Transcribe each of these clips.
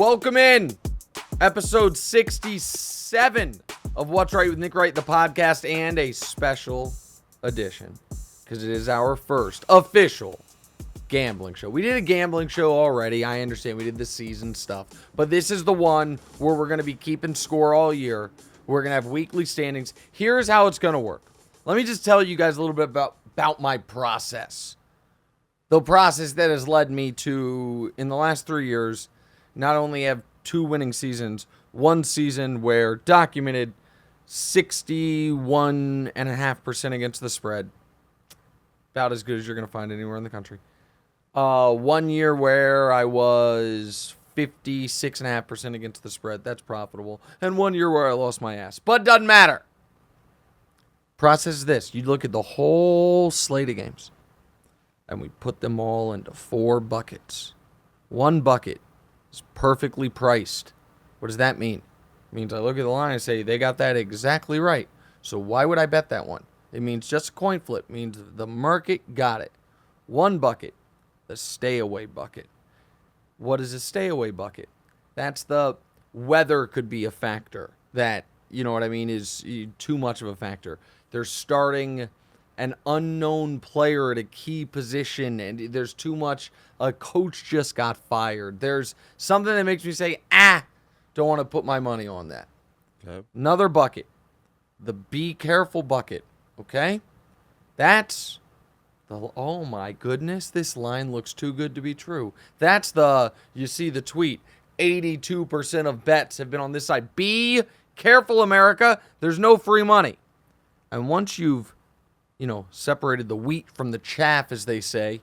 Welcome in episode 67 of What's Right with Nick Wright, the podcast, and a special edition because it is our first official gambling show. We did a gambling show already. I understand we did the season stuff, but this is the one where we're going to be keeping score all year. We're going to have weekly standings. Here's how it's going to work. Let me just tell you guys a little bit about my process. The process that has led me to, in the last 3 years, not only have 2 winning seasons, one season where documented 61.5% against the spread. About as good as you're going to find anywhere in the country. 1 year where I was 56.5% against the spread. That's profitable. And 1 year where I lost my ass. But doesn't matter. Process is this. You look at the whole slate of games. And we put them all into 4 buckets. One bucket is perfectly priced. What does that mean? It means I look at the line and say, they got that exactly right. So why would I bet that one? It means just a coin flip. It means the market got it. One bucket, the stay away bucket. What is a stay away bucket? That's the weather could be a factor. That, you know what I mean, is too much of a factor. They're starting an unknown player at a key position, and there's too much. A coach just got fired. There's something that makes me say, don't want to put my money on that. Okay. Another bucket, the be careful bucket, okay? That's the, oh my goodness, this line looks too good to be true. That's the, you see the tweet, 82% of bets have been on this side. Be careful, America. There's no free money. And once you've separated the wheat from the chaff, as they say.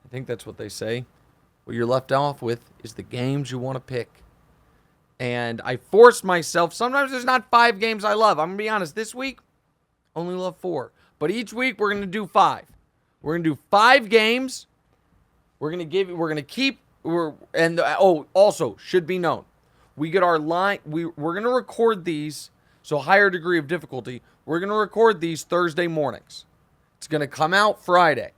I think that's what they say. What you're left off with is the games you want to pick. And I forced myself. Sometimes there's not 5 games I love. I'm going to be honest. This week, only love 4. But each week, we're going to do 5. We're going to do 5 games. Also, should be known. We get our line. We're going to record these. So higher degree of difficulty. We're going to record these Thursday mornings. It's going to come out Friday.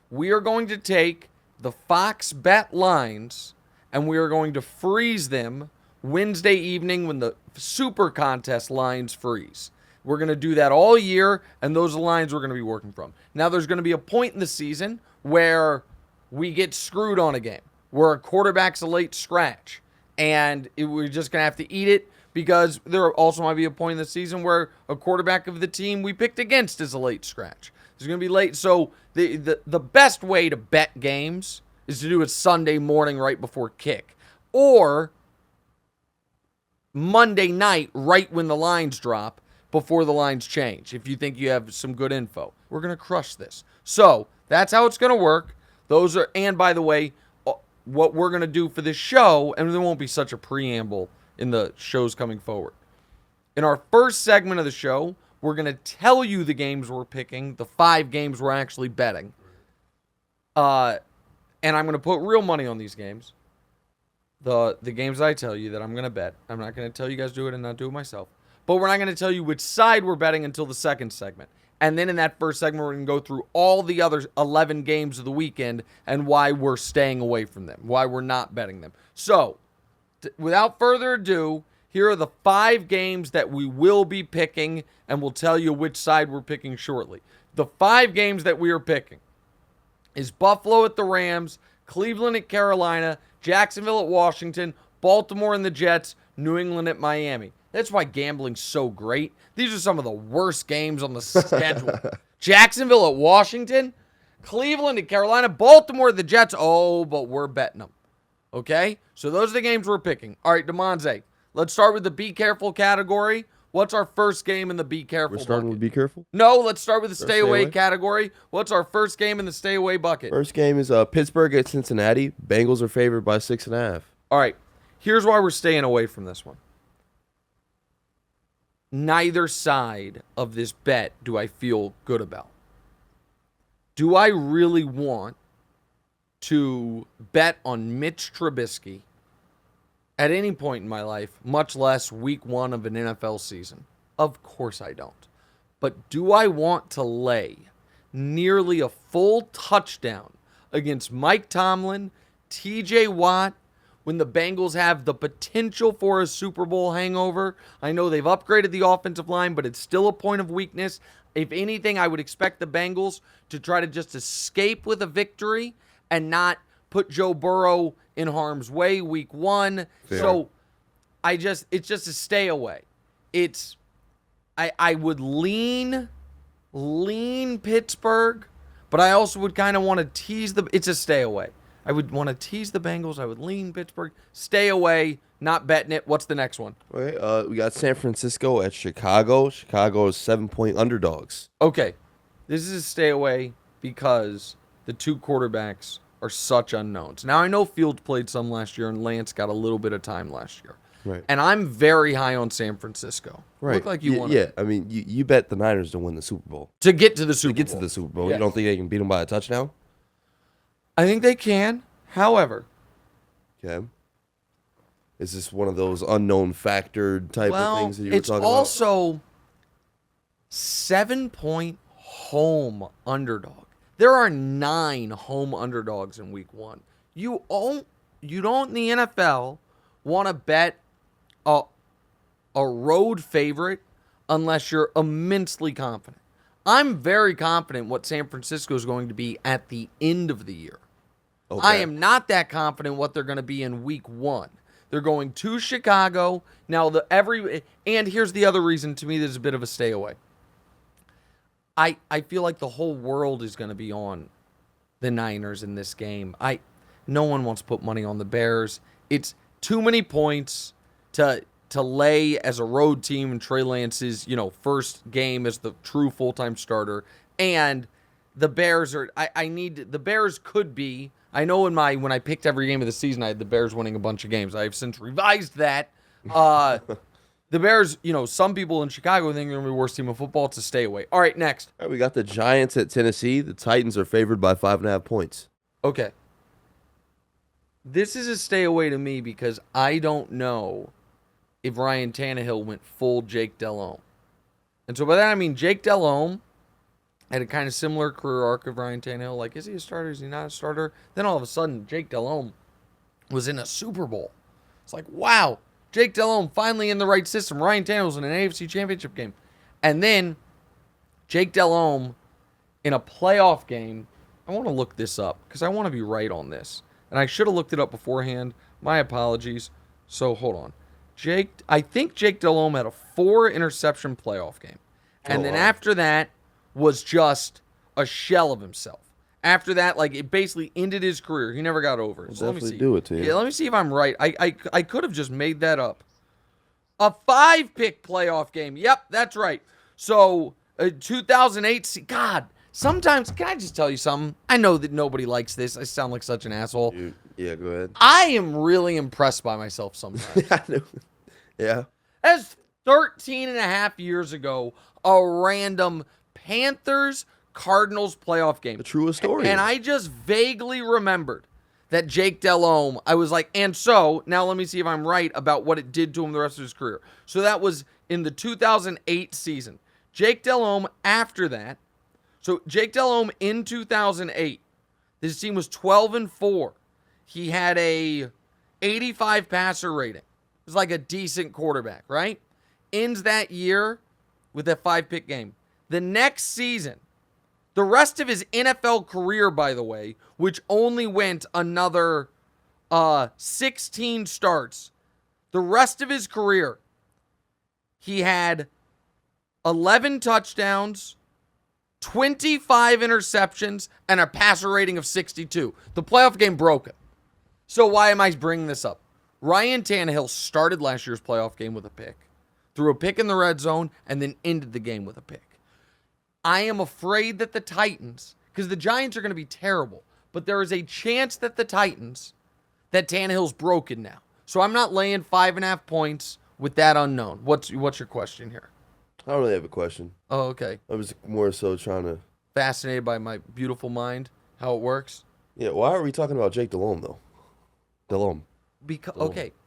We are going to take the Fox bet lines and we are going to freeze them Wednesday evening when the Super Contest lines freeze. We're going to do that all year, and those are the lines we're going to be working from. Now, there's going to be a point in the season where we get screwed on a game, where a quarterback's a late scratch, and we're just going to have to eat it. Because there also might be a point in the season where a quarterback of the team we picked against is a late scratch. It's going to be late. So the best way to bet games is to do it Sunday morning right before kick. Or Monday night right when the lines drop before the lines change. If you think you have some good info. We're going to crush this. So that's how it's going to work. And by the way, what we're going to do for this show, and there won't be such a preamble in the shows coming forward. In our first segment of the show, we're going to tell you the games we're picking, the 5 games we're actually betting. And I'm going to put real money on these games. The games I tell you that I'm going to bet. I'm not going to tell you guys do it and not do it myself. But we're not going to tell you which side we're betting until the second segment. And then in that first segment, we're going to go through all the other 11 games of the weekend and why we're staying away from them, why we're not betting them. So, without further ado, here are the 5 games that we will be picking, and we'll tell you which side we're picking shortly. The 5 games that we are picking is Buffalo at the Rams, Cleveland at Carolina, Jacksonville at Washington, Baltimore and the Jets, New England at Miami. That's why gambling's so great. These are some of the worst games on the schedule. Jacksonville at Washington, Cleveland at Carolina, Baltimore at the Jets. Oh, but we're betting them. Okay? So those are the games we're picking. All right, Damonza, let's start with the be careful category. What's our first game in the be careful We're starting bucket? with be careful? No, let's start with the stay away category. What's our first game in the stay away bucket? First game is Pittsburgh at Cincinnati. Bengals are favored by 6.5. All right, here's why we're staying away from this one. Neither side of this bet do I feel good about. Do I really want to bet on Mitch Trubisky at any point in my life, much less week 1 of an NFL season? Of course I don't. But do I want to lay nearly a full touchdown against Mike Tomlin, TJ Watt, when the Bengals have the potential for a Super Bowl hangover. I know they've upgraded the offensive line, but it's still a point of weakness. If anything, I would expect the Bengals to try to just escape with a victory and not put Joe Burrow in harm's way week 1. Fair. So it's just a stay away. I would lean Pittsburgh, but I also would kind of want to tease it's a stay away. I would want to tease the Bengals. I would lean Pittsburgh. Stay away, not betting it. What's the next one? Okay, we got San Francisco at Chicago. Chicago is 7-point underdogs. Okay, this is a stay away because the two quarterbacks are such unknowns. Now, I know Fields played some last year, and Lance got a little bit of time last year. Right. And I'm very high on San Francisco. Right. Look like you want Yeah, I mean, you bet the Niners to win the Super Bowl. to get to the Super To get Bowl. to the Super Bowl. Yes. You don't think they can beat them by a touchdown? I think they can. However, Okay. Is this one of those unknown factor type of things that you were it's talking also 7-point home underdog. There are 9 home underdogs in week 1. You don't in the NFL want to bet a road favorite unless you're immensely confident. I'm very confident what San Francisco is going to be at the end of the year. Okay. I am not that confident what they're going to be in week 1. They're going to Chicago. Now, and here's the other reason to me there's a bit of a stay away. I feel like the whole world is going to be on the Niners in this game. No one wants to put money on the Bears. It's too many points to lay as a road team in Trey Lance's, first game as the true full-time starter. And the Bears the Bears could be, I know when I picked every game of the season, I had the Bears winning a bunch of games. I've since revised that. The Bears, some people in Chicago think they're going to be the worst team of football. It's a stay away. All right, next. All right, we got the Giants at Tennessee. The Titans are favored by 5.5 points. Okay. This is a stay away to me because I don't know if Ryan Tannehill went full Jake Delhomme. And so by that I mean Jake Delhomme had a kind of similar career arc of Ryan Tannehill. Like, is he a starter? Is he not a starter? Then all of a sudden, Jake Delhomme was in a Super Bowl. It's like, wow, Jake Delhomme finally in the right system. Ryan Tannehill was in an AFC Championship game. And then Jake Delhomme in a playoff game. I want to look this up because I want to be right on this. And I should have looked it up beforehand. My apologies. So hold on. I think Jake Delhomme had a 4-interception playoff game. And then after that was just a shell of himself. After that, it basically ended his career. He never got over it. So let me see. Do it to you. Yeah, let me see if I'm right. I could have just made that up. A 5-pick playoff game. Yep, that's right. So 2008. God, sometimes, can I just tell you something? I know that nobody likes this. I sound like such an asshole. Yeah, go ahead. I am really impressed by myself sometimes. Yeah. As 13 and a half years ago, a random Panthers-Cardinals playoff game. The truest story. And I just vaguely remembered that Jake Delhomme, I was like, and so, now let me see if I'm right about what it did to him the rest of his career. So that was in the 2008 season. Jake Delhomme after that. So Jake Delhomme in 2008, this team was 12-4. He had a 85 passer rating. It was like a decent quarterback, right? Ends that year with a 5-pick game. The next season, the rest of his NFL career, by the way, which only went another 16 starts, the rest of his career, he had 11 touchdowns, 25 interceptions, and a passer rating of 62. The playoff game broke it. So why am I bringing this up? Ryan Tannehill started last year's playoff game with a pick, threw a pick in the red zone, and then ended the game with a pick. I am afraid that the Titans, because the Giants are going to be terrible, but there is a chance that that Tannehill's broken now. So I'm not laying 5.5 points with that unknown. What's your question here? I don't really have a question. Oh, okay. I was more so trying to... Fascinated by my beautiful mind, how it works. Yeah, why are we talking about Jake Delhomme, though? Delhomme. Because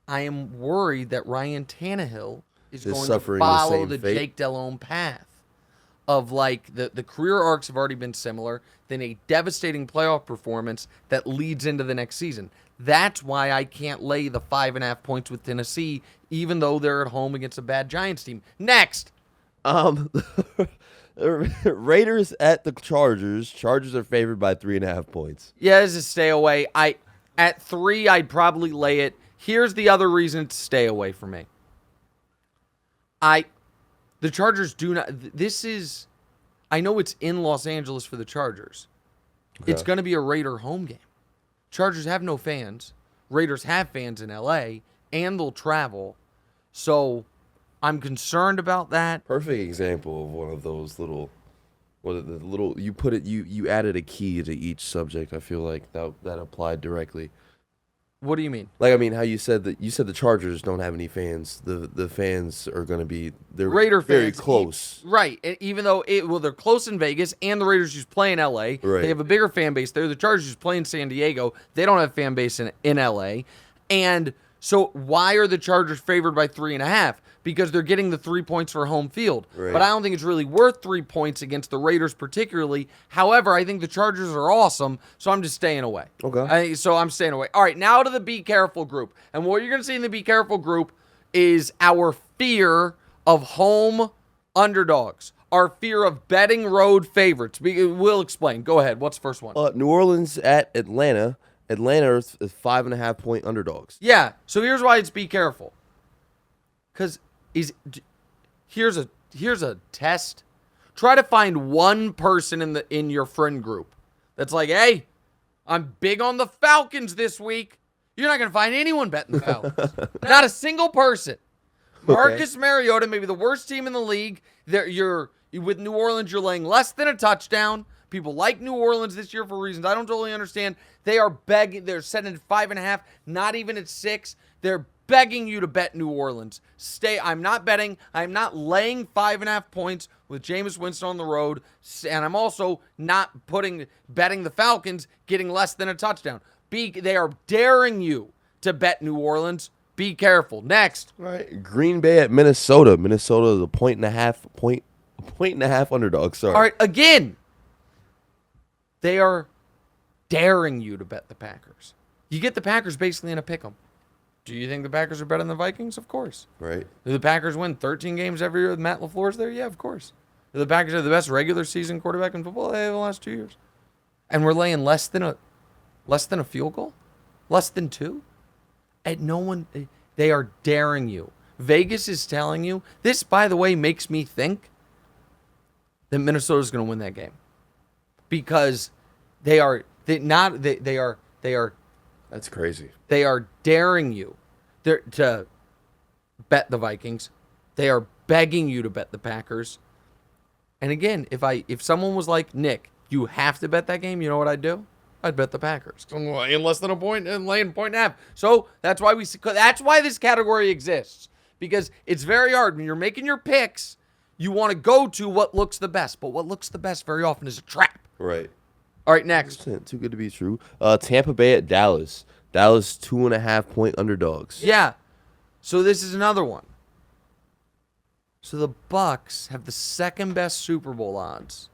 I am worried that Ryan Tannehill is going to suffering the follow same the fate? Jake Delhomme path of like the career arcs have already been similar than a devastating playoff performance that leads into the next season. That's why I can't lay the 5.5 points with Tennessee, even though they're at home against a bad Giants team. Next. Raiders at the Chargers. Chargers are favored by 3.5 points. Yeah, this is stay away. At 3, I'd probably lay it. Here's the other reason to stay away from me. The Chargers do not. I know it's in Los Angeles for the Chargers. Okay. It's going to be a Raider home game. Chargers have no fans. Raiders have fans in LA, and they'll travel. So I'm concerned about that. Perfect example of one of those little, you added a key to each subject. I feel like that applied directly. What do you mean? Like, I mean, how you said the Chargers don't have any fans. The fans are going to be Raider very fans, close. Right. Even though they're close in Vegas, and the Raiders just play in LA. Right. They have a bigger fan base there. The Chargers just play in San Diego. They don't have fan base in LA. And so why are the Chargers favored by 3.5? Because they're getting the 3 points for home field. Right. But I don't think it's really worth 3 points against the Raiders particularly. However, I think the Chargers are awesome, so I'm just staying away. Okay. So I'm staying away. All right, now to the Be Careful group. And what you're going to see in the Be Careful group is our fear of home underdogs. Our fear of betting road favorites. We'll explain. Go ahead. What's the first one? New Orleans at Atlanta. Atlanta is 5.5 point underdogs. Yeah, so here's why it's Be Careful. Because here's a test. Try to find one person in your friend group that's like, hey, I'm big on the Falcons this week. You're not gonna find anyone betting the Falcons. Not a single person. Marcus Mariota, maybe the worst team in the league. You're with New Orleans. You're laying less than a touchdown. People like New Orleans this year for reasons I don't totally understand. They are begging. They're setting at 5.5, not even at 6. They're begging you to bet New Orleans. I'm not betting. I'm not laying 5.5 points with Jameis Winston on the road, and I'm also not betting the Falcons getting less than a touchdown. They are daring you to bet New Orleans. Be careful. Next. All right. Green Bay at Minnesota. Minnesota is a point and a half underdog. Sorry. All right. Again, they are daring you to bet the Packers. You get the Packers basically in a pick'em. Do you think the Packers are better than the Vikings? Of course. Right. Do the Packers win 13 games every year with Matt LaFleur's there? Yeah, of course. Do the Packers have the best regular season quarterback in football they have the last 2 years? And we're laying less than a field goal? Less than 2? And they are daring you. Vegas is telling you. This, by the way, makes me think that Minnesota's going to win that game. Because they are That's crazy. They are daring you to bet the Vikings. They are begging you to bet the Packers. And again, if someone was like, Nick, you have to bet that game, you know what I'd do? I'd bet the Packers. I'm laying less than a point and laying 1.5. So that's why this category exists. Because it's very hard. When you're making your picks, you want to go to what looks the best. But what looks the best very often is a trap. Right. All right, next. Too good to be true. Tampa Bay at Dallas. Dallas 2.5 point underdogs. Yeah. So this is another one. So the Bucs have the second best Super Bowl odds,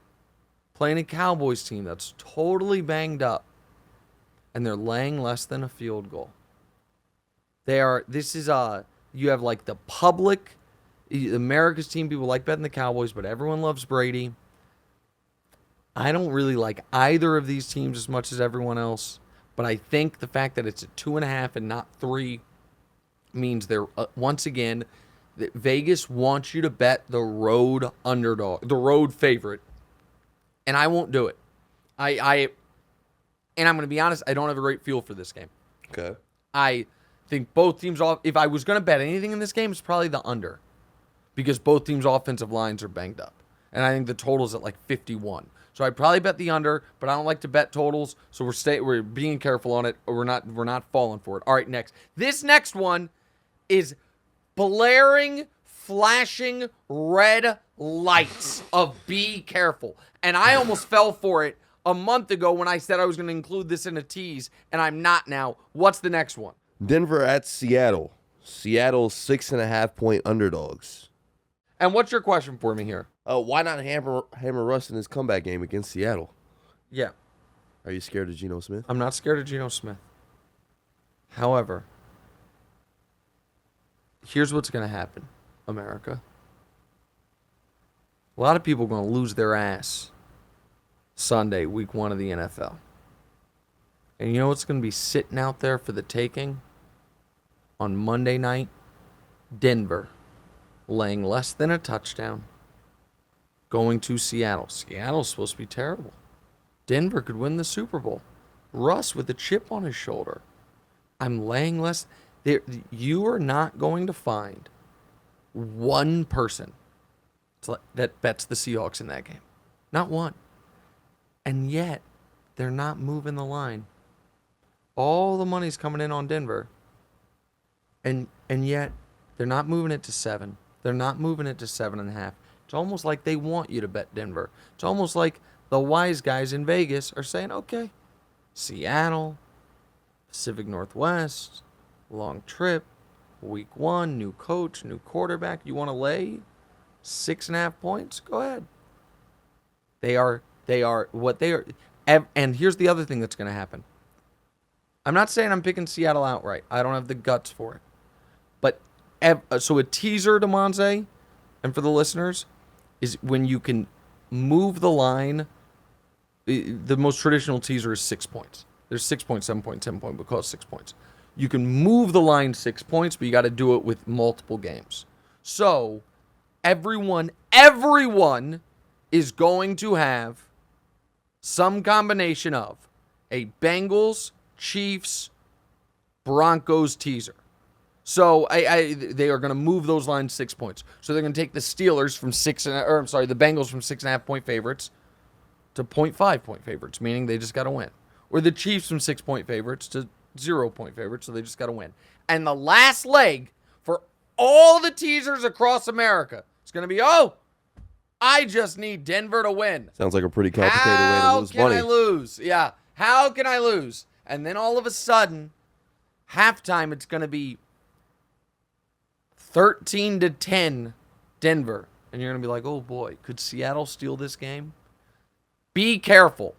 playing a Cowboys team that's totally banged up, and they're laying less than a field goal. You have like the public, America's team, people like betting the Cowboys, but everyone loves Brady. I don't really like either of these teams as much as everyone else, but I think the fact that it's a 2.5 and not 3 means they're, once again, that Vegas wants you to bet the road underdog, the road favorite, and I won't do it. And I'm going to be honest, I don't have a great feel for this game. Okay. I think both teams if I was going to bet anything in this game, it's probably the under, because both teams' offensive lines are banged up, and I think the total's at like 51. So I'd probably bet the under, but I don't like to bet totals, so we're being careful on it, or we're not falling for it. All right, next. This next one is blaring, flashing red lights of be careful. And I almost fell for it a month ago when I said I was going to include this in a tease, and I'm not now. What's the next one? Denver at Seattle. Seattle 6.5 point underdogs. And what's your question for me here? Why not hammer Russ in his comeback game against Seattle? Yeah. Are you scared of Geno Smith? I'm not scared of Geno Smith. However, here's what's going to happen, America. A lot of people are going to lose their ass Sunday, week 1 of the NFL. And you know what's going to be sitting out there for the taking? On Monday night, Denver laying less than a touchdown, going to Seattle. Seattle's supposed to be terrible. Denver could win the Super Bowl. Russ with a chip on his shoulder. I'm laying less. You are not going to find one person that bets the Seahawks in that game. Not one. And yet, they're not moving the line. All the money's coming in on Denver. And yet, they're not moving it to 7. They're not moving it to 7.5. It's almost like they want you to bet Denver. It's almost like the wise guys in Vegas are saying, okay, Seattle, Pacific Northwest, long trip, week 1, new coach, new quarterback. You want to lay 6.5 points? Go ahead. They are what they are. And here's the other thing that's going to happen. I'm not saying I'm picking Seattle outright. I don't have the guts for it. But so a teaser, Damonza, and for the listeners, is when you can move the line. The most traditional teaser is 6 points. There's 6 points, 7 points, 10 points, but call it 6 points. You can move the line 6 points, but you got to do it with multiple games. So everyone is going to have some combination of a Bengals, Chiefs, Broncos teaser. So they are going to move those lines 6 points. So they're going to take the Steelers from the Bengals from 6.5 point favorites to 0.5 point favorites, meaning they just got to win. Or the Chiefs from 6 point favorites to 0 point favorites, so they just got to win. And the last leg for all the teasers across America is going to be, I just need Denver to win. Sounds like a pretty complicated way to lose money. How can I lose? Yeah. How can I lose? And then all of a sudden, halftime, it's going to be 13-10 Denver. And you're going to be like, oh boy, could Seattle steal this game? Be careful.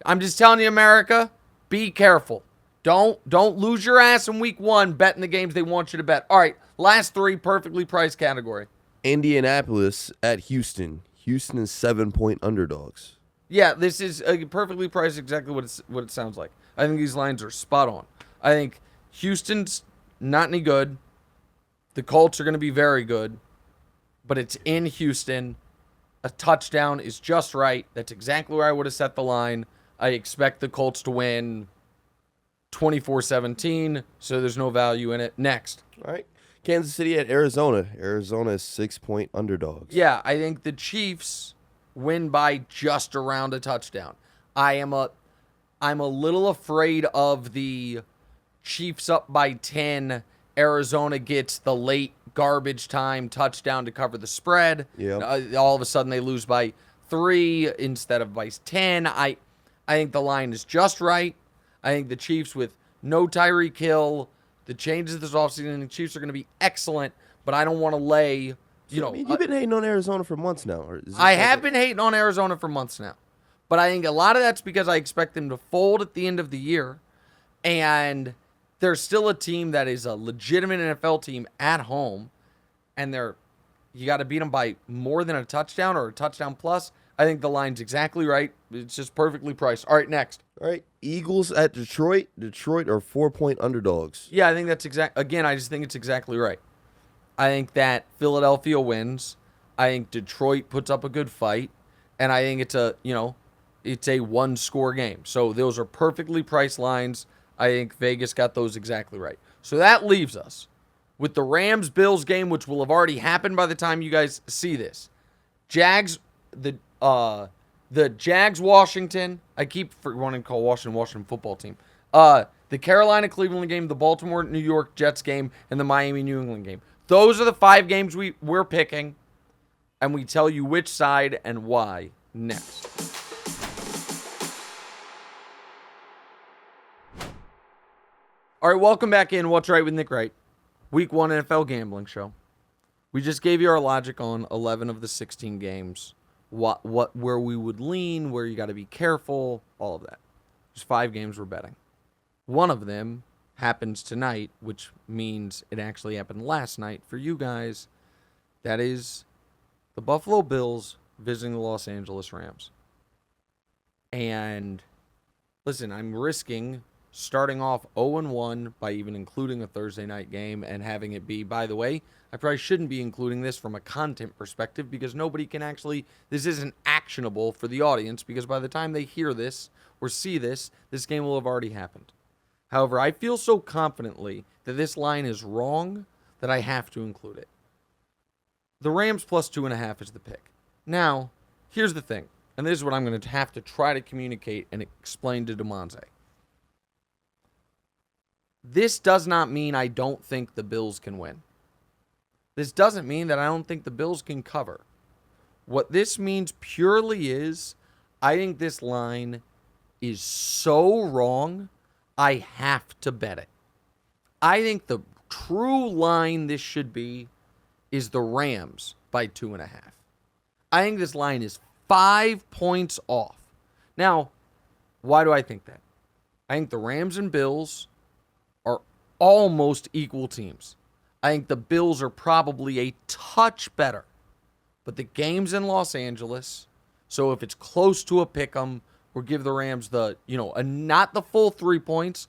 I'm just telling you, America, be careful. Don't lose your ass in week 1 betting the games they want you to bet. All right, last 3 perfectly priced category. Indianapolis at Houston. Houston is 7-point underdogs. Yeah, this is perfectly priced exactly what it sounds like. I think these lines are spot on. I think Houston's not any good. The Colts are going to be very good. But it's in Houston. A touchdown is just right. That's exactly where I would have set the line. I expect the Colts to win 24-17, so there's no value in it. Next. All right. Kansas City at Arizona. Arizona is 6-point underdogs. Yeah, I think the Chiefs win by just around a touchdown. I'm a little afraid of the Chiefs up by 10. Arizona gets the late garbage time touchdown to cover the spread. Yep. All of a sudden they lose by 3 instead of by 10. I think the line is just right. I think the Chiefs with no Tyreek Hill, the changes this offseason, the Chiefs are going to be excellent, but I don't want to lay, you've been hating on Arizona for months now. I have been hating on Arizona for months now. But I think a lot of that's because I expect them to fold at the end of the year, and they're still a team that is a legitimate NFL team at home, and you got to beat them by more than a touchdown or a touchdown plus. I think the line's exactly right. It's just perfectly priced. All right, next. All right, Eagles at Detroit. Detroit are 4-point underdogs. Yeah, I think that's again, I just think it's exactly right. I think that Philadelphia wins. I think Detroit puts up a good fight, and I think it's a one-score game. So those are perfectly priced lines. I think Vegas got those exactly right. So that leaves us with the Rams-Bills game, which will have already happened by the time you guys see this. The Jags-Washington. I keep wanting to call Washington football team. The Carolina-Cleveland game, the Baltimore-New York Jets game, and the Miami-New England game. Those are the 5 games we're picking, and we tell you which side and why next. All right, welcome back in. What's Right with Nick Wright? Week 1 NFL gambling show. We just gave you our logic on 11 of the 16 games. Where we would lean, where you got to be careful, all of that. There's 5 games we're betting. One of them happens tonight, which means it actually happened last night for you guys. That is the Buffalo Bills visiting the Los Angeles Rams. And listen, I'm risking starting off 0-1 by even including a Thursday night game and having it be, by the way, I probably shouldn't be including this from a content perspective because nobody can actually, this isn't actionable for the audience because by the time they hear this or see this, this game will have already happened. However, I feel so confidently that this line is wrong that I have to include it. The Rams plus 2.5 is the pick. Now, here's the thing, and this is what I'm going to have to try to communicate and explain to Damonza. This does not mean I don't think the Bills can win. This doesn't mean that I don't think the Bills can cover. What this means purely is I think this line is so wrong, I have to bet it. I think the true line this should be is the Rams by 2.5. I think this line is 5 points off. Now, why do I think that? I think the Rams and Bills are almost equal teams. I think the Bills are probably a touch better. But the game's in Los Angeles, so if it's close to a pick'em, we'll give the Rams the, not the full 3 points,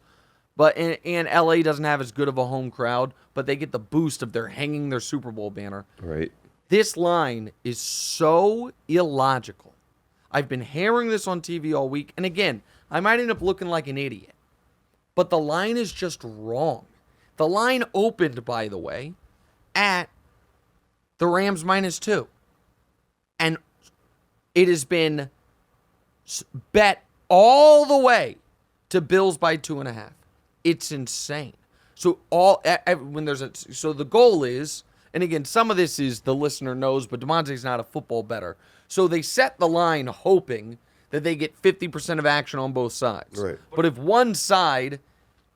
but and LA doesn't have as good of a home crowd, but they get the boost of their hanging their Super Bowl banner. Right. This line is so illogical. I've been hammering this on TV all week, and again, I might end up looking like an idiot. But the line is just wrong. The line opened, by the way, at the Rams -2. And it has been bet all the way to Bills by 2.5. It's insane. So so the goal is, and again, some of this is the listener knows, but Damonza's not a football bettor. So they set the line hoping that they get 50% of action on both sides. Right. But if one side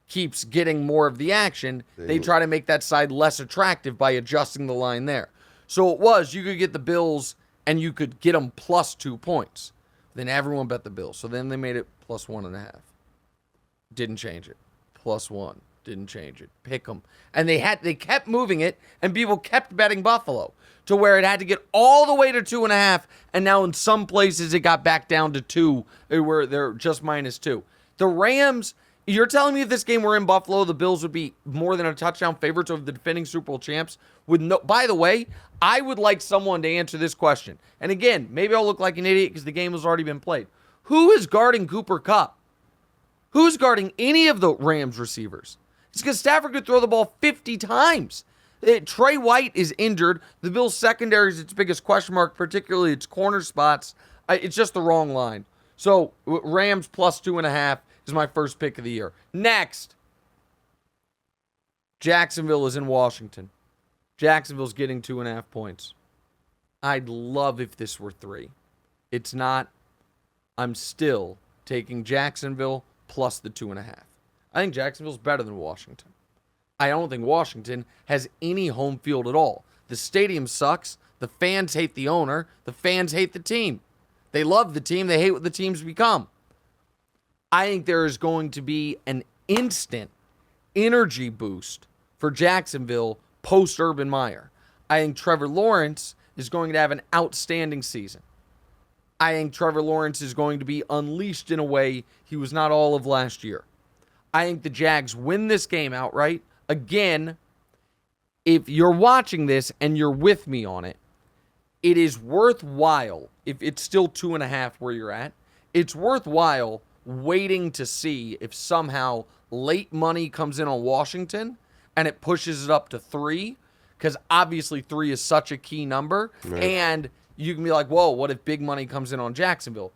keeps getting more of the action, they try to make that side less attractive by adjusting the line there. So it was, you could get the Bills and you could get them plus 2 points. Then everyone bet the Bills. So then they made it plus 1.5. Didn't change it. +1. Didn't change it. Pick them. And they kept moving it, and people kept betting Buffalo to where it had to get all the way to 2.5, and now in some places it got back down to 2, where they're just -2. The Rams, you're telling me if this game were in Buffalo, the Bills would be more than a touchdown favorites over the defending Super Bowl champs? By the way, I would like someone to answer this question. And again, maybe I'll look like an idiot because the game has already been played. Who is guarding Cooper Kupp? Who's guarding any of the Rams receivers? It's because Stafford could throw the ball 50 times. Trey White is injured. The Bills' secondary is its biggest question mark, particularly its corner spots. It's just the wrong line. So Rams plus 2.5 is my first pick of the year. Next, Jacksonville is in Washington. Jacksonville's getting 2.5 points. I'd love if this were 3. It's not. I'm still taking Jacksonville plus the 2.5. I think Jacksonville's better than Washington. I don't think Washington has any home field at all. The stadium sucks. The fans hate the owner. The fans hate the team. They love the team. They hate what the team's become. I think there is going to be an instant energy boost for Jacksonville post-Urban Meyer. I think Trevor Lawrence is going to have an outstanding season. I think Trevor Lawrence is going to be unleashed in a way he was not all of last year. I think the Jags win this game outright. Again, if you're watching this and you're with me on it, it is worthwhile, if it's still 2.5 where you're at, it's worthwhile waiting to see if somehow late money comes in on Washington and it pushes it up to 3, because obviously 3 is such a key number. Right. And you can be like, whoa, what if big money comes in on Jacksonville?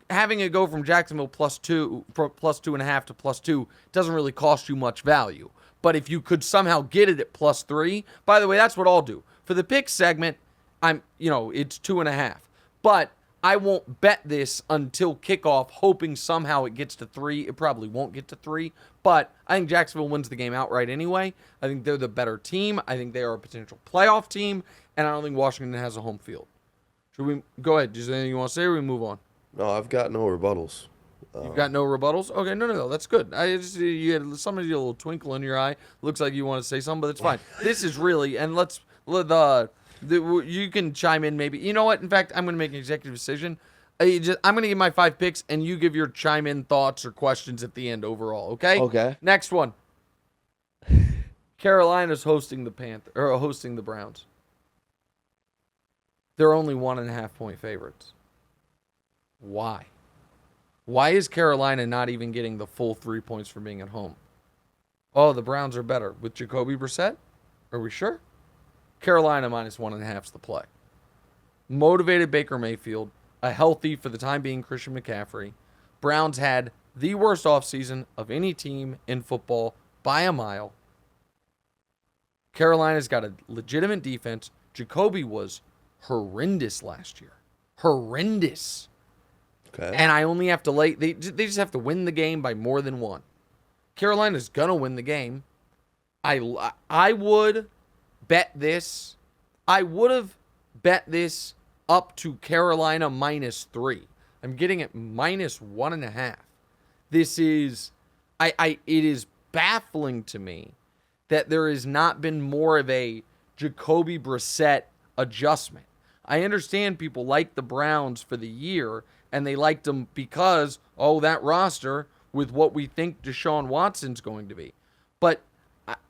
Having it go from Jacksonville plus 2.5 to +2 doesn't really cost you much value. But if you could somehow get it at +3, by the way, that's what I'll do. For the pick segment, it's 2.5. But I won't bet this until kickoff, hoping somehow it gets to 3. It probably won't get to 3, but I think Jacksonville wins the game outright anyway. I think they're the better team. I think they are a potential playoff team, and I don't think Washington has a home field. Should we go ahead? Is there anything you want to say, or we move on? No, I've got no rebuttals. You've got no rebuttals? Okay, no, that's good. You had somebody a little twinkle in your eye. Looks like you want to say something, but it's fine. This is really, and you can chime in maybe. You know what? In fact, I'm going to make an executive decision. I'm going to give my 5 picks, and you give your chime in thoughts or questions at the end overall. Okay. Okay. Next one. Carolina's hosting the Browns. They're only 1.5 point favorites. Why? Why is Carolina not even getting the full 3 points for being at home? Oh, the Browns are better with Jacoby Brissett? Are we sure? Carolina minus 1.5 is the play. Motivated Baker Mayfield, a healthy, for the time being, Christian McCaffrey. Browns had the worst offseason of any team in football by a mile. Carolina's got a legitimate defense. Jacoby was horrendous last year. Horrendous. Okay. And I only have to they just have to win the game by more than 1. Carolina's going to win the game. I would bet this. I would have bet this up to Carolina minus 3. I'm getting it minus 1.5. This is, it is baffling to me that there has not been more of a Jacoby Brissett adjustment. I understand people like the Browns for the year, and they liked them because, that roster with what we think Deshaun Watson's going to be. But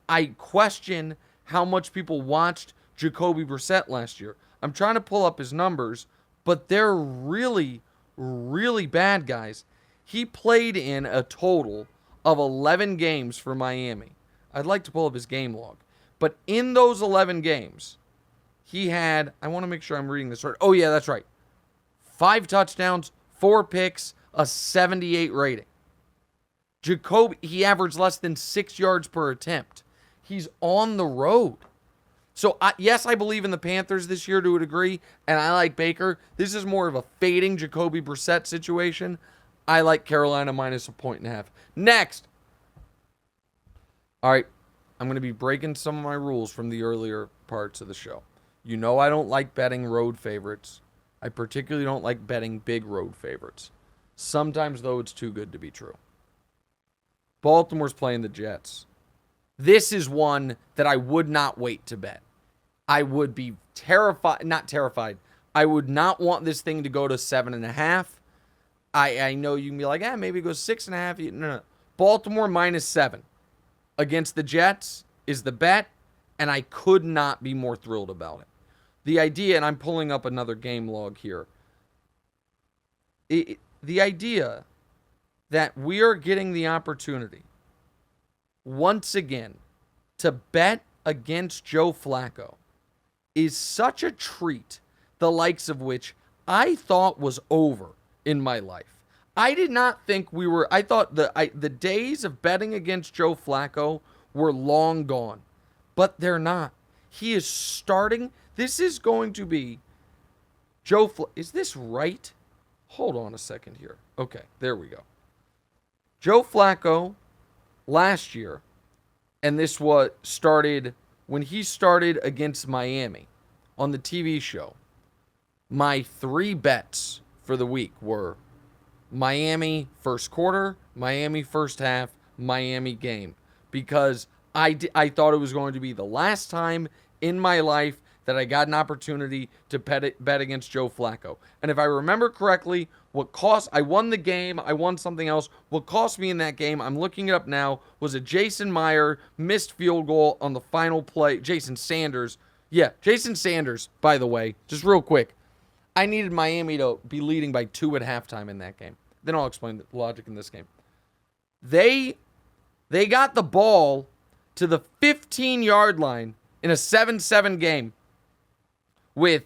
I question how much people watched Jacoby Brissett last year. I'm trying to pull up his numbers, but they're really, really bad, guys. He played in a total of 11 games for Miami. I'd like to pull up his game log. But in those 11 games, he had, I want to make sure I'm reading this right. Oh, yeah, that's right. 5 touchdowns, 4 picks, a 78 rating. Jacoby, he averaged less than 6 yards per attempt. He's on the road. So, yes, I believe in the Panthers this year to a degree, and I like Baker. This is more of a fading Jacoby Brissett situation. I like Carolina minus 1.5. Next. All right, I'm going to be breaking some of my rules from the earlier parts of the show. You know I don't like betting road favorites. I particularly don't like betting big road favorites. Sometimes, though, it's too good to be true. Baltimore's playing the Jets. This is one that I would not wait to bet. I would be not terrified. I would not want this thing to go to 7.5. I know you can be like, maybe it goes 6.5. No. Baltimore minus 7 against the Jets is the bet, and I could not be more thrilled about it. The idea, and I'm pulling up another game log here. The idea that we are getting the opportunity once again to bet against Joe Flacco is such a treat, the likes of which I thought was over in my life. I did not think I thought the days of betting against Joe Flacco were long gone, but they're not. He is starting. This is going to be is this right? Hold on a second here. Okay, there we go. Joe Flacco last year, and this started when he started against Miami on the TV show. My 3 bets for the week were Miami first quarter, Miami first half, Miami game, because I thought it was going to be the last time in my life that I got an opportunity to bet against Joe Flacco. And if I remember correctly, I won the game, I won something else. What cost me in that game, I'm looking it up now, was a Jason Meyer missed field goal on the final play. Jason Sanders, by the way, just real quick. I needed Miami to be leading by 2 at halftime in that game. Then I'll explain the logic in this game. They got the ball to the 15-yard line in a 7-7 game with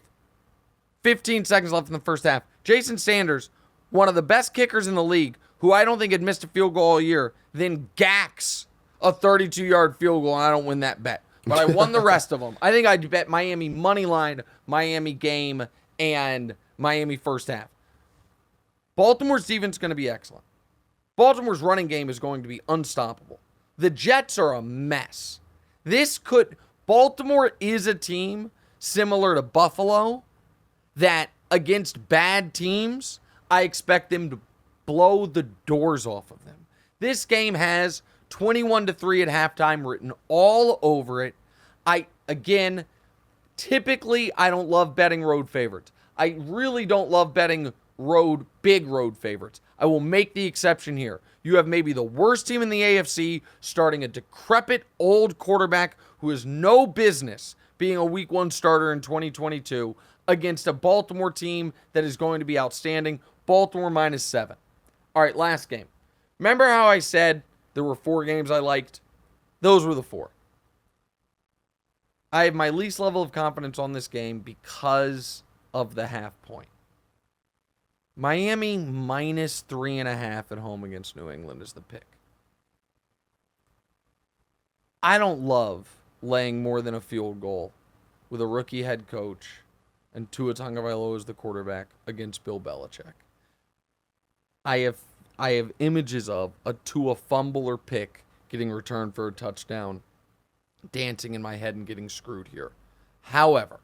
15 seconds left in the first half. Jason Sanders, one of the best kickers in the league, who I don't think had missed a field goal all year, then gacks a 32-yard field goal, and I don't win that bet. But I won the rest of them. I think I bet Miami money line, Miami game, and Miami first half. Baltimore's defense is going to be excellent. Baltimore's running game is going to be unstoppable. The Jets are a mess. Baltimore is a team similar to Buffalo that against bad teams, I expect them to blow the doors off of them. This game has 21-3 at halftime written all over it. Typically, I don't love betting road favorites. I really don't love betting big road favorites. I will make the exception here. You have maybe the worst team in the AFC starting a decrepit old quarterback who has no business being a week 1 starter in 2022 against a Baltimore team that is going to be outstanding. Baltimore -7. All right, last game. Remember how I said there were 4 games I liked? Those were the 4. I have my least level of confidence on this game because of the half point. Miami -3.5 at home against New England is the pick. I don't love laying more than a field goal with a rookie head coach and Tua Tagovailoa as the quarterback against Bill Belichick. I have images of a Tua fumble or pick getting returned for a touchdown dancing in my head and getting screwed here. However,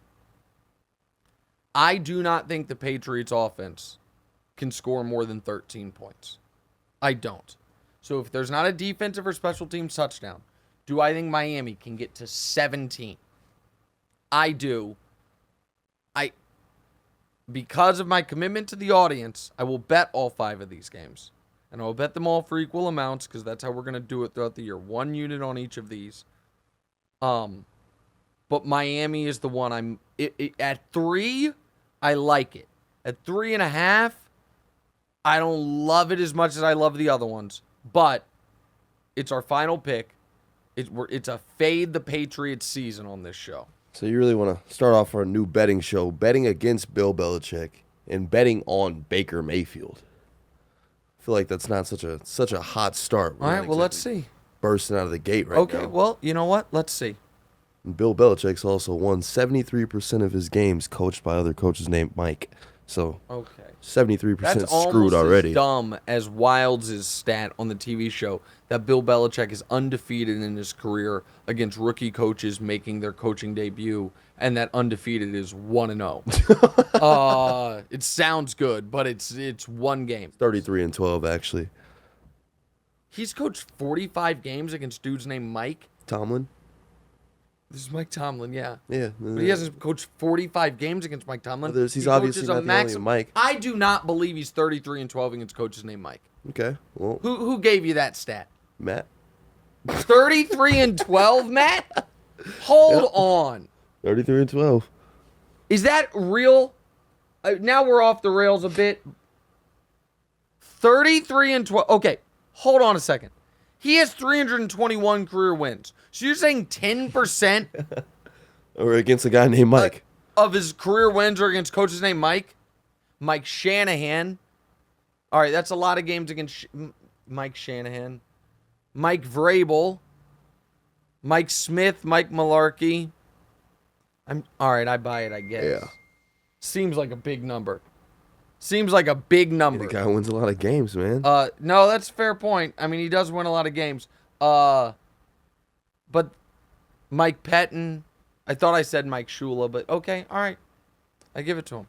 I do not think the Patriots offense can score more than 13 points. I don't. So if there's not a defensive or special teams touchdown, do I think Miami can get to 17? I do. Because of my commitment to the audience, I will bet all 5 of these games. And I will bet them all for equal amounts because that's how we're going to do it throughout the year. 1 unit on each of these. But Miami is the one at 3, I like it. At 3.5, I don't love it as much as I love the other ones. But it's our final pick. It's a fade the Patriots season on this show. So you really want to start off our new betting show, betting against Bill Belichick and betting on Baker Mayfield. I feel like that's not such a hot start. All right, well, let's see. Bursting out of the gate right now. Okay, well, you know what? Let's see. And Bill Belichick's also won 73% of his games coached by other coaches named Mike. So okay, 73% that's screwed already. As dumb as Wilds' stat on the TV show that Bill Belichick is undefeated in his career against rookie coaches making their coaching debut, and that undefeated is 1-0. It sounds good, but it's one game. 33-12 actually. He's coached 45 games against dudes named Mike Tomlin. This is Mike Tomlin, yeah. Yeah. But he hasn't coached 45 games against Mike Tomlin. Well, he's obviously not the only Mike. I do not believe he's 33-12 against coaches named Mike. Okay, well. Who gave you that stat? Matt. 33-12, Matt? Hold on. 33-12. Is that real? Now we're off the rails a bit. 33-12. Okay, hold on a second. He has 321 career wins. So you're saying 10% or against a guy named Mike of his career wins are against coaches named Mike? Mike Shanahan. All right, that's a lot of games against Mike Shanahan. Mike Vrabel. Mike Smith, Mike Malarkey. All right, I buy it, I guess. Yeah. Seems like a big number. Seems like a big number. The guy wins a lot of games, man. No, that's a fair point. I mean, he does win a lot of games. But Mike Pettin, I thought I said Mike Shula, but okay, all right. I give it to him.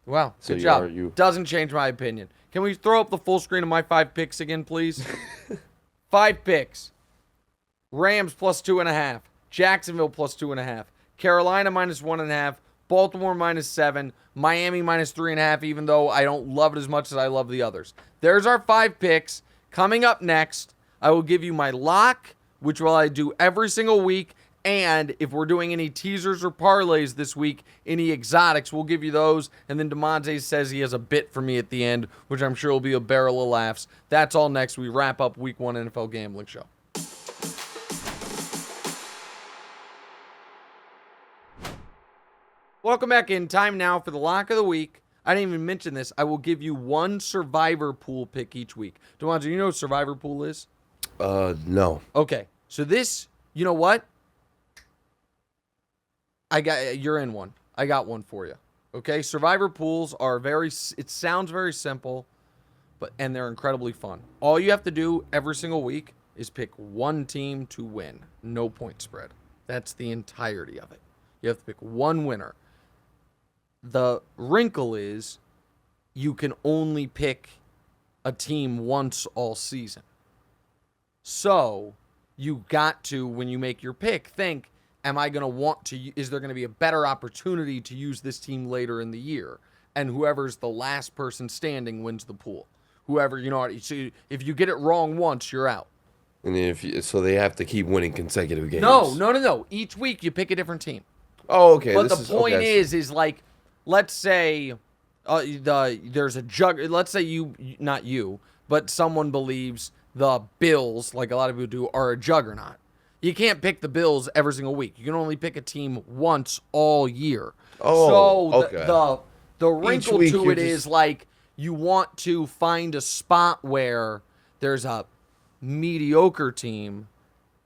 Wow, So good you job. are- Doesn't change my opinion. Can we throw up the full screen of my 5 picks again, please? 5 picks. Rams +2.5. Jacksonville +2.5. Carolina -1.5. Baltimore -7, Miami -3.5, even though I don't love it as much as I love the others. There's our 5 picks. Coming up next, I will give you my lock, which will I do every single week. And if we're doing any teasers or parlays this week, any exotics, we'll give you those. And then Damonza says he has a bit for me at the end, which I'm sure will be a barrel of laughs. That's all next. We wrap up Week 1 NFL Gambling Show. Welcome back in. Time now for the lock of the week. I didn't even mention this. I will give you one survivor pool pick each week. Damonza, you know what survivor pool is? No. Okay. So this, you know what? You're in one. I got one for you. Okay, survivor pools are it sounds very simple, and they're incredibly fun. All you have to do every single week is pick one team to win. No point spread. That's the entirety of it. You have to pick one winner. The wrinkle is you can only pick a team once all season. So you got to, when you make your pick, think, am I going to want to, is there going to be a better opportunity to use this team later in the year? And whoever's the last person standing wins the pool. Whoever, so if you get it wrong once, you're out. And so they have to keep winning consecutive games. No. Each week you pick a different team. Oh, okay. But the point is like, let's say there's a let's say not you, but someone believes the Bills, like a lot of people do, are a juggernaut. You can't pick the Bills every single week. You can only pick a team once all year. Oh, so okay. The wrinkle to it is like you want to find a spot where there's a mediocre team,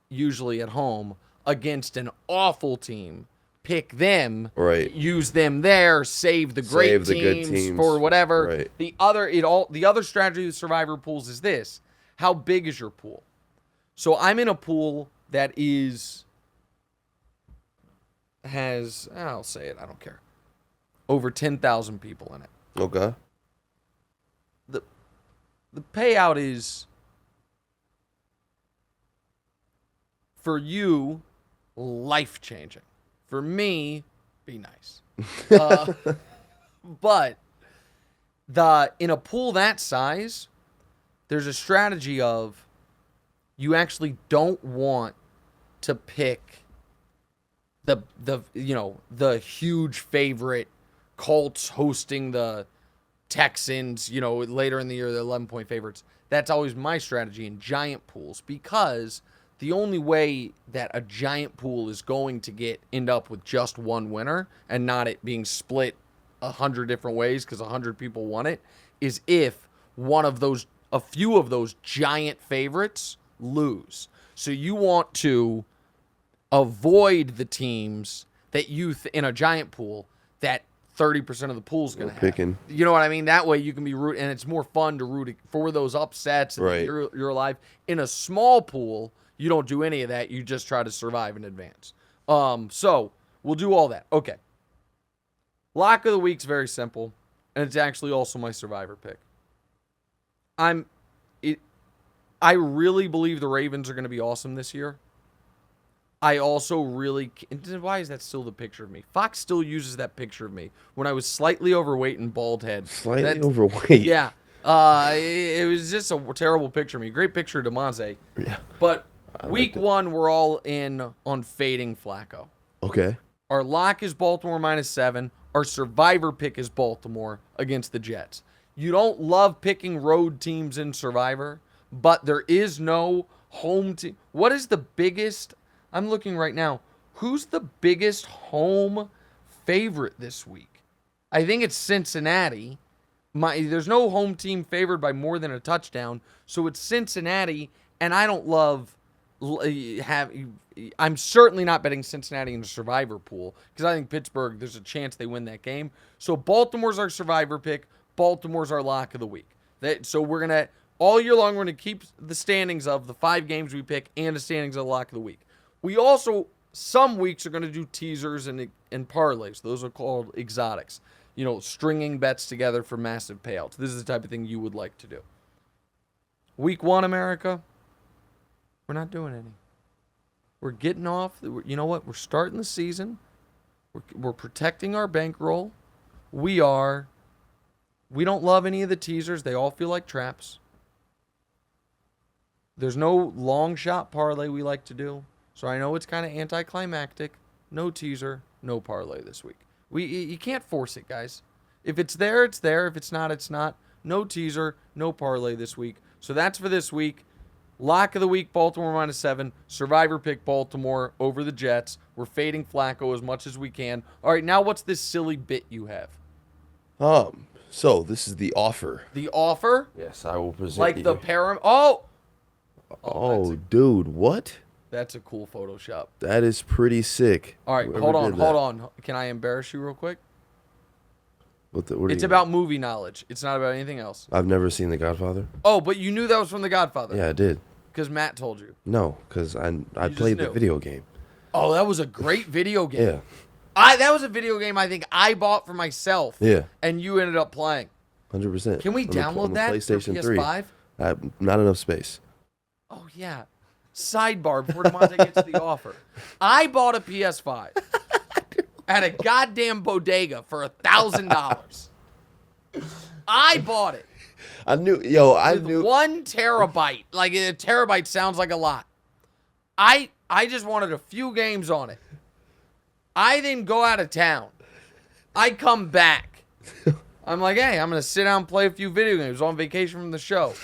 usually at home, against an awful team. Pick them, right? Use them there. Save the great teams for whatever. Right. The other strategy with survivor pools is this: how big is your pool? So I'm in a pool that I'll say it, I don't care, over 10,000 people in it. Okay. The payout is, for you, life-changing. For me, be nice. But in a pool that size, there's a strategy of you actually don't want to pick the huge favorite Colts hosting the Texans, later in the year, the 11-point favorites. That's always my strategy in giant pools, because the only way that a giant pool is going to end up with just one winner and not it being split 100 different ways because 100 people want it is if a few of those giant favorites lose. So you want to avoid the teams that in a giant pool that 30% of the pool's going to have. Picking. You know what I mean? That way you can be and it's more fun to root for those upsets. And right. You're alive. In a small pool, you don't do any of that. You just try to survive in advance. So we'll do all that. Okay. Lock of the week's very simple, and it's actually also my survivor pick. I really believe the Ravens are going to be awesome this year. I also really... Why is that still the picture of me? Fox still uses that picture of me when I was slightly overweight and bald head. Slightly overweight? Yeah. It was just a terrible picture of me. Great picture of Damonza. Yeah. But week one, we're all in on fading Flacco. Okay. Our lock is Baltimore -7. Our survivor pick is Baltimore against the Jets. You don't love picking road teams in Survivor, but there is no home team. What is the biggest... I'm looking right now. Who's the biggest home favorite this week? I think it's Cincinnati. There's no home team favored by more than a touchdown, so it's Cincinnati, and I don't love... I'm certainly not betting Cincinnati in the survivor pool because I think Pittsburgh, there's a chance they win that game. So Baltimore's our survivor pick. Baltimore's our lock of the week. So we're going to, all year long, we're going to keep the standings of the 5 games we pick and the standings of the lock of the week. We also, some weeks, are going to do teasers and parlays. Those are called exotics. Stringing bets together for massive payouts. This is the type of thing you would like to do. Week 1, America, we're not doing any. We're getting off. You know what? We're starting the season. We're protecting our bankroll. We don't love any of the teasers. They all feel like traps. There's no long shot parlay we like to do. So I know it's kind of anticlimactic. No teaser, no parlay this week. You can't force it, guys. If it's there, it's there. If it's not, it's not. No teaser, no parlay this week. So that's for this week. Lock of the week, Baltimore -7. Survivor pick Baltimore over the Jets. We're fading Flacco as much as we can. All right, now what's this silly bit you have? So this is the offer. The offer? Yes, I will present like you. the param. Oh, dude, what? That's a cool Photoshop. That is pretty sick. All right, hold on. Can I embarrass you real quick? What do It's you about movie knowledge. It's not about anything else. I've never seen The Godfather. Oh, but you knew that was from The Godfather. Yeah, I did. Because Matt told you. No, because I just played the knew. video game. Oh, that was a great video game. Yeah. That was a video game I think I bought for myself. Yeah. And you ended up playing. 100%. Can we download that PlayStation for PS5? 3. Not enough space. Oh, yeah. Sidebar before Damonza gets the offer. I bought a PS5 at a goddamn bodega for $1,000. I bought it. I knew. With 1 terabyte. Like, a terabyte sounds like a lot. I just wanted a few games on it. I then go out of town. I come back. I'm like, hey, I'm going to sit down and play a few video games on vacation from the show.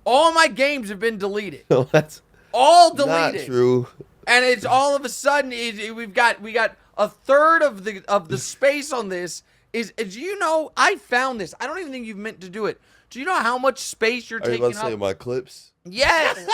All my games have been deleted. No, that's all deleted. not true. And it's all of a sudden we got a third of the space on this is do you know, I found this. I don't even think you've meant to do it. Do you know how much space you're Are you taking about to say up? my clips? Yes.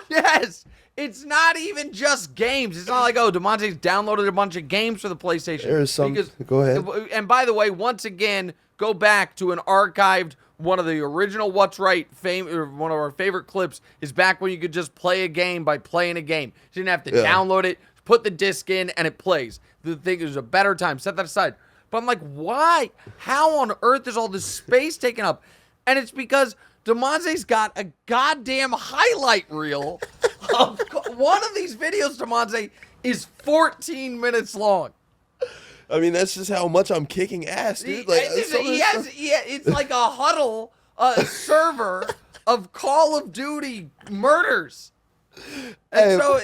Yes. It's not even just games. It's not like, oh, Damonza's downloaded a bunch of games for the PlayStation. There's some. Go ahead. And by the way, once again, go back to an archived one of the original What's Right one of our favorite clips is back when you could just play a game by playing a game. You didn't have to download it, put the disc in, and it plays. The thing is a better time. Set that aside. But I'm like, why? How on earth is all this space taken up? And it's because Damonza's got a goddamn highlight reel. One of these videos, Damonza, is 14 minutes long. I mean, that's just how much I'm kicking ass, dude. Like, it's like a huddle server of Call of Duty murders. And so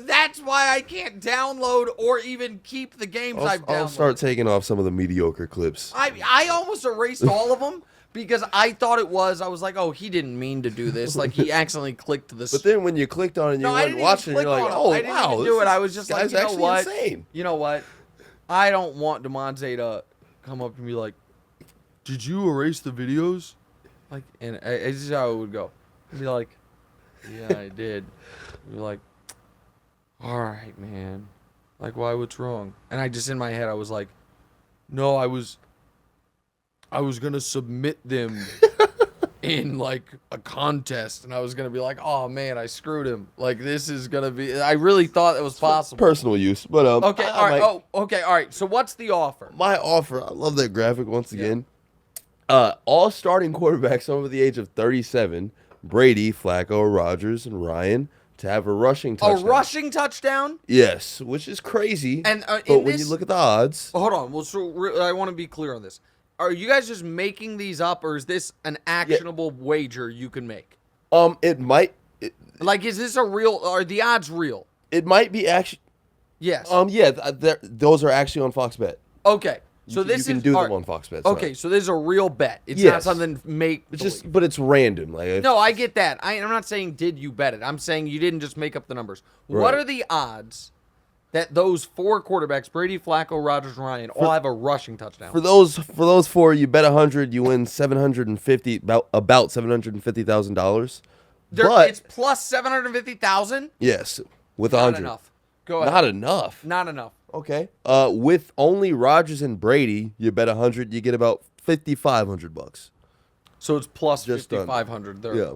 that's why I can't download or even keep the games I've downloaded. I'll start taking off some of the mediocre clips. I almost erased all of them because I thought I was like, oh, he didn't mean to do this. Like, he accidentally clicked this. But then when you clicked on it and you went watching it, you're like, oh, I didn't wow. even do it. I was just like, you know what? Insane. You know what? I don't want Damonza to come up and be like, did you erase the videos? Like, and this is how it would go. I'd be like, yeah, I did. I'd be like, all right, man. Like, why? What's wrong? And I just, in my head, I was like, no, I was going to submit them in, like, a contest. And I was going to be like, oh, man, I screwed him. Like, this is going to be, I really thought it was possible. Personal use. But, okay, all right. Okay, all right. So what's the offer? My offer, I love that graphic once again. All starting quarterbacks over the age of 37, Brady, Flacco, Rodgers, and Ryan, to have a rushing touchdown. A rushing touchdown? Yes, which is crazy. And but when you look at the odds... Hold on. Well, so I want to be clear on this. Are you guys just making these up, or is this an actionable wager you can make? It might... Like, is this a real... Are the odds real? It might be actually... Yes. Yeah, those are actually on Fox Bet. Okay. So you can do them on Fox Bet. Okay, so this is a real bet. It's not something but it's random. Like no, I get that. I'm not saying did you bet it. I'm saying you didn't just make up the numbers. Right. What are the odds that those 4 quarterbacks, Brady, Flacco, Rodgers, and Ryan, all have a rushing touchdown? For those 4, you bet 100, you win about $750,000. But it's plus 750,000. Yes, with 100. Not enough. Go ahead. Not enough. Not enough. Okay. With only Rodgers and Brady, you bet 100, you get about $5,500. So it's plus 5,500 there. Yeah.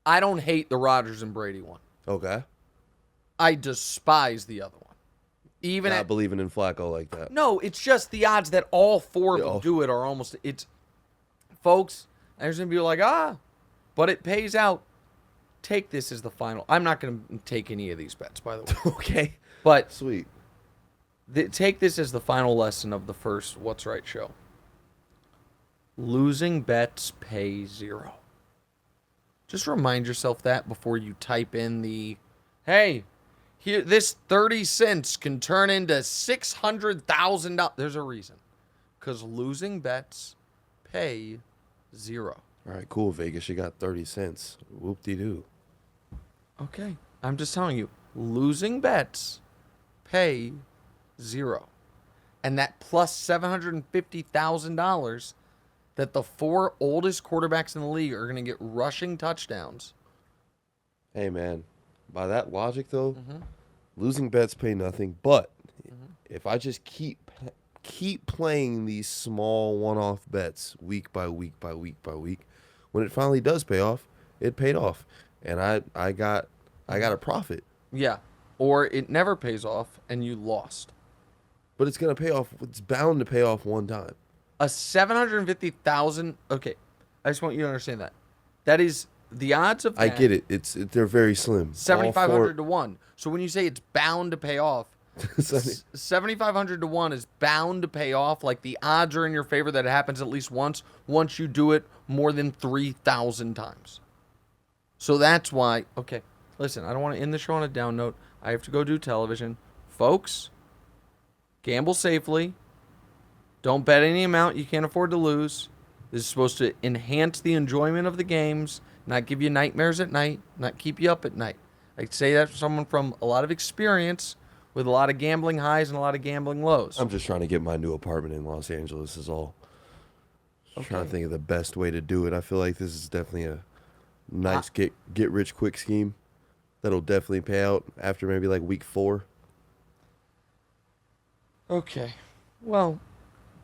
I don't hate the Rodgers and Brady one. Okay. I despise the other one. Even not believing in Flacco like that. No, it's just the odds that all 4 of them do it are almost. It's folks. There's gonna be like but it pays out. Take this as the final. I'm not going to take any of these bets, by the way. Okay. But sweet. Take this as the final lesson of the first What's Right show. Losing bets pay 0. Just remind yourself that before you type in hey, here this 30 cents can turn into $600,000. There's a reason. Because losing bets pay 0. All right, cool, Vegas. You got 30 cents. Whoop-de-doo. Okay. I'm just telling you, losing bets pay 0. And that plus $750,000 that the 4 oldest quarterbacks in the league are going to get rushing touchdowns. Hey, man. By that logic, though, losing bets pay nothing. But if I just keep playing these small one-off bets week by week, when it finally does pay off, it paid off, and I got a profit. Yeah. Or it never pays off and you lost. But it's gonna pay off. It's bound to pay off one time. A 750,000. Okay, I just want you to understand that. That is the odds of that. I get it. They're very slim. 7,500 to 1. So when you say it's bound to pay off, 7,500 to 1 is bound to pay off. Like the odds are in your favor that it happens at least once you do it more than 3,000 times. So that's why, okay, listen, I don't want to end the show on a down note. I have to go do television. Folks, gamble safely. Don't bet any amount you can't afford to lose. This is supposed to enhance the enjoyment of the games, not give you nightmares at night, not keep you up at night. I say that for someone from a lot of experience with a lot of gambling highs and a lot of gambling lows. I'm just trying to get my new apartment in Los Angeles is all. Trying to think of the best way to do it. I feel like this is definitely a nice get rich quick scheme that'll definitely pay out after maybe like week 4. Okay. Well,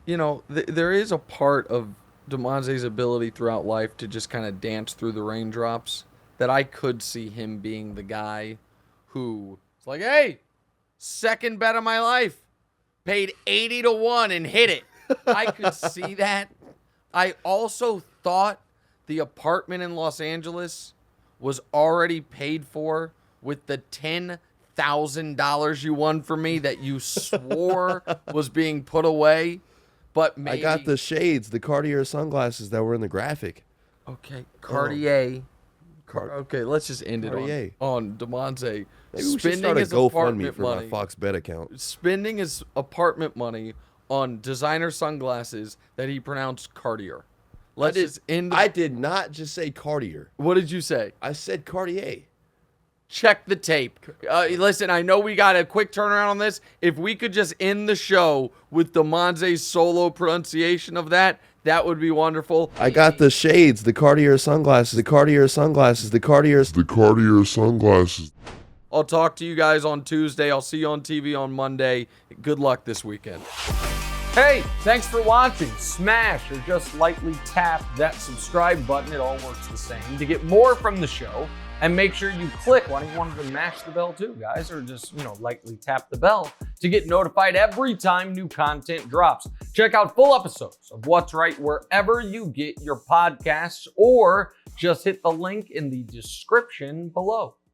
you know, there is a part of Damonza's ability throughout life to just kind of dance through the raindrops that I could see him being the guy who is like, hey, second bet of my life, paid 80 to 1 and hit it. I could see that. I also thought the apartment in Los Angeles was already paid for with the $10,000 you won from me that you swore was being put away. But maybe... I got the shades, the Cartier sunglasses that were in the graphic. Okay, Cartier. Okay, let's just end it on Damonza. Maybe we should start a GoFundMe for my Fox Bet account. Spending his apartment money on designer sunglasses that he pronounced Cartier. Let's just end. I did not just say Cartier. What did you say? I said Cartier. Check the tape. Listen, I know we got a quick turnaround on this. If we could just end the show with Damonza's solo pronunciation of that, that would be wonderful. I got the shades, the Cartier sunglasses, the Cartier sunglasses, the Cartier sunglasses. I'll talk to you guys on Tuesday. I'll see you on TV on Monday. Good luck this weekend. Hey, thanks for watching. Smash or just lightly tap that subscribe button. It all works the same. To get more from the show, and make sure you click. Why don't you want to mash the bell too, guys? Or just, lightly tap the bell to get notified every time new content drops. Check out full episodes of What's Right wherever you get your podcasts, or just hit the link in the description below.